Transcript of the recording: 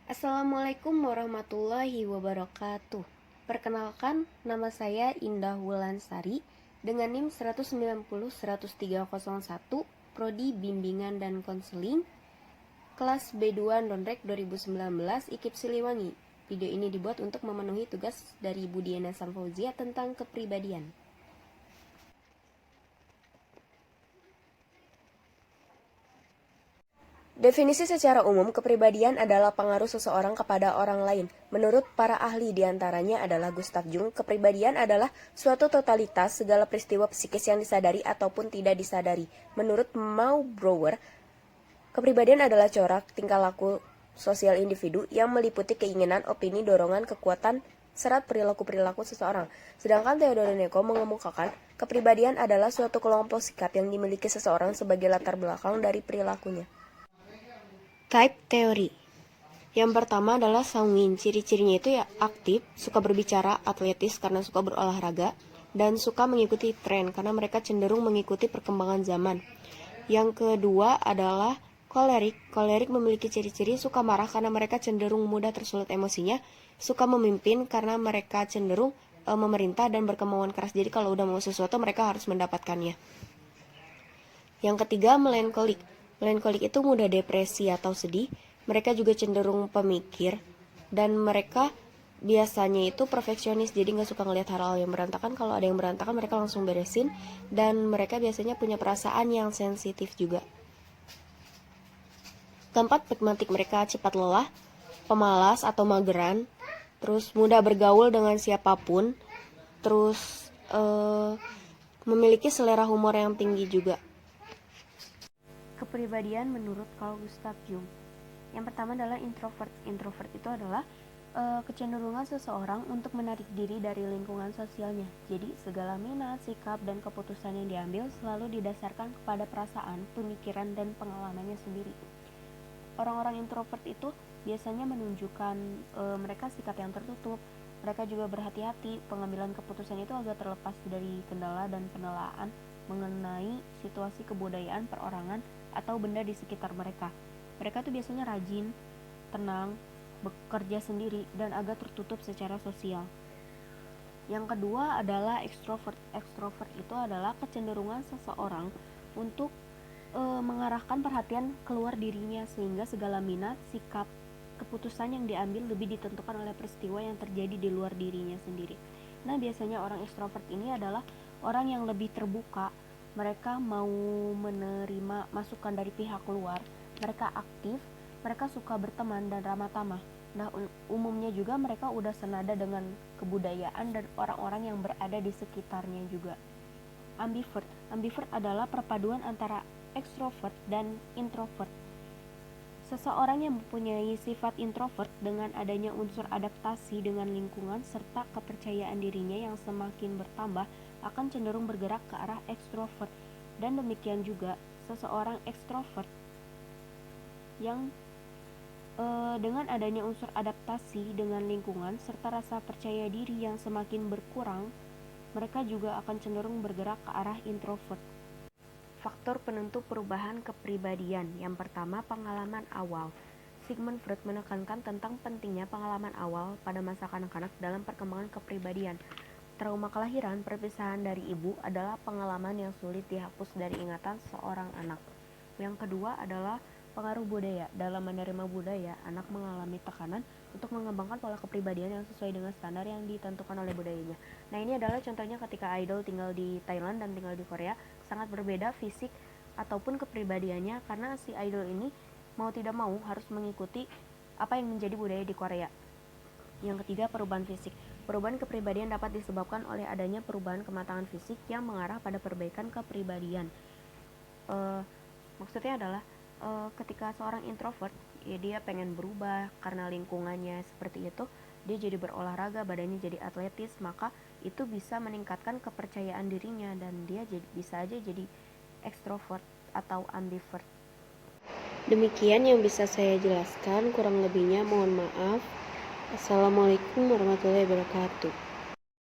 Assalamualaikum warahmatullahi wabarakatuh. Perkenalkan, nama saya Indah Wulansari dengan NIM 190-10301, Prodi Bimbingan dan Konseling, kelas B2 Nonrek 2019 IKIP Siliwangi. Video ini dibuat untuk memenuhi tugas dari Ibu Diana Samfauzia tentang kepribadian. Definisi secara umum, kepribadian adalah pengaruh seseorang kepada orang lain. Menurut para ahli diantaranya adalah Gustav Jung, kepribadian adalah suatu totalitas segala peristiwa psikis yang disadari ataupun tidak disadari. Menurut Maubauer, kepribadian adalah corak tingkah laku sosial individu yang meliputi keinginan, opini, dorongan, kekuatan, serat perilaku-perilaku seseorang. Sedangkan Theodor Neko mengemukakan, kepribadian adalah suatu kelompok sikap yang dimiliki seseorang sebagai latar belakang dari perilakunya. Type teori. Yang pertama adalah sanguin. Ciri-cirinya itu ya aktif, suka berbicara, atletis karena suka berolahraga, dan suka mengikuti tren karena mereka cenderung mengikuti perkembangan zaman. Yang kedua adalah kolerik. Kolerik memiliki ciri-ciri suka marah karena mereka cenderung mudah tersulut emosinya, suka memimpin karena mereka cenderung memerintah dan berkemauan keras. Jadi kalau udah mau sesuatu mereka harus mendapatkannya. Yang ketiga, melankolik. Melankolik itu mudah depresi atau sedih. Mereka juga cenderung pemikir dan mereka biasanya itu perfeksionis, jadi nggak suka ngelihat hal-hal yang berantakan. Kalau ada yang berantakan mereka langsung beresin, dan mereka biasanya punya perasaan yang sensitif juga. Keempat, pragmatik. Mereka cepat lelah, pemalas atau mageran, terus mudah bergaul dengan siapapun, terus memiliki selera humor yang tinggi juga. Kepribadian menurut Carl Gustav Jung. Yang pertama adalah introvert. Introvert itu adalah kecenderungan seseorang untuk menarik diri dari lingkungan sosialnya. Jadi segala minat, sikap, dan keputusan yang diambil selalu didasarkan kepada perasaan, pemikiran, dan pengalamannya sendiri. Orang-orang introvert itu biasanya menunjukkan mereka sikap yang tertutup. Mereka juga berhati-hati. Pengambilan keputusan itu agak terlepas dari kendala dan penelaan mengenai situasi kebudayaan perorangan atau benda di sekitar mereka. Mereka tuh biasanya rajin, tenang, bekerja sendiri, dan agak tertutup secara sosial. Yang kedua adalah extrovert. Extrovert itu adalah kecenderungan seseorang untuk mengarahkan perhatian keluar dirinya, sehingga segala minat, sikap, keputusan yang diambil lebih ditentukan oleh peristiwa yang terjadi di luar dirinya sendiri. Nah, biasanya orang extrovert ini adalah orang yang lebih terbuka. Mereka mau menerima masukan dari pihak luar. Mereka aktif, mereka suka berteman dan ramah tamah. Nah, umumnya juga mereka udah senada dengan kebudayaan dan orang-orang yang berada di sekitarnya juga. Ambivert. Ambivert adalah perpaduan antara ekstrovert dan introvert. Seseorang yang mempunyai sifat introvert dengan adanya unsur adaptasi dengan lingkungan serta kepercayaan dirinya yang semakin bertambah akan cenderung bergerak ke arah ekstrovert. Dan demikian juga seseorang ekstrovert yang dengan adanya unsur adaptasi dengan lingkungan serta rasa percaya diri yang semakin berkurang, mereka juga akan cenderung bergerak ke arah introvert. Faktor penentu perubahan kepribadian. Yang pertama, pengalaman awal. Sigmund Freud menekankan tentang pentingnya pengalaman awal pada masa kanak-kanak dalam perkembangan kepribadian. Trauma kelahiran, perpisahan dari ibu adalah pengalaman yang sulit dihapus dari ingatan seorang anak. Yang kedua adalah pengaruh budaya. Dalam menerima budaya, anak mengalami tekanan untuk mengembangkan pola kepribadian yang sesuai dengan standar yang ditentukan oleh budayanya. Nah, ini adalah contohnya ketika idol tinggal di Thailand dan tinggal di Korea, sangat berbeda fisik ataupun kepribadiannya karena si idol ini mau tidak mau harus mengikuti apa yang menjadi budaya di Korea. Yang ketiga, perubahan fisik. Perubahan kepribadian dapat disebabkan oleh adanya perubahan kematangan fisik yang mengarah pada perbaikan kepribadian. Maksudnya adalah ketika seorang introvert, ya dia pengen berubah karena lingkungannya seperti itu, dia jadi berolahraga, badannya jadi atletis, maka itu bisa meningkatkan kepercayaan dirinya dan dia bisa aja jadi ekstrovert atau ambivert. Demikian yang bisa saya jelaskan, kurang lebihnya mohon maaf. Assalamualaikum warahmatullahi wabarakatuh.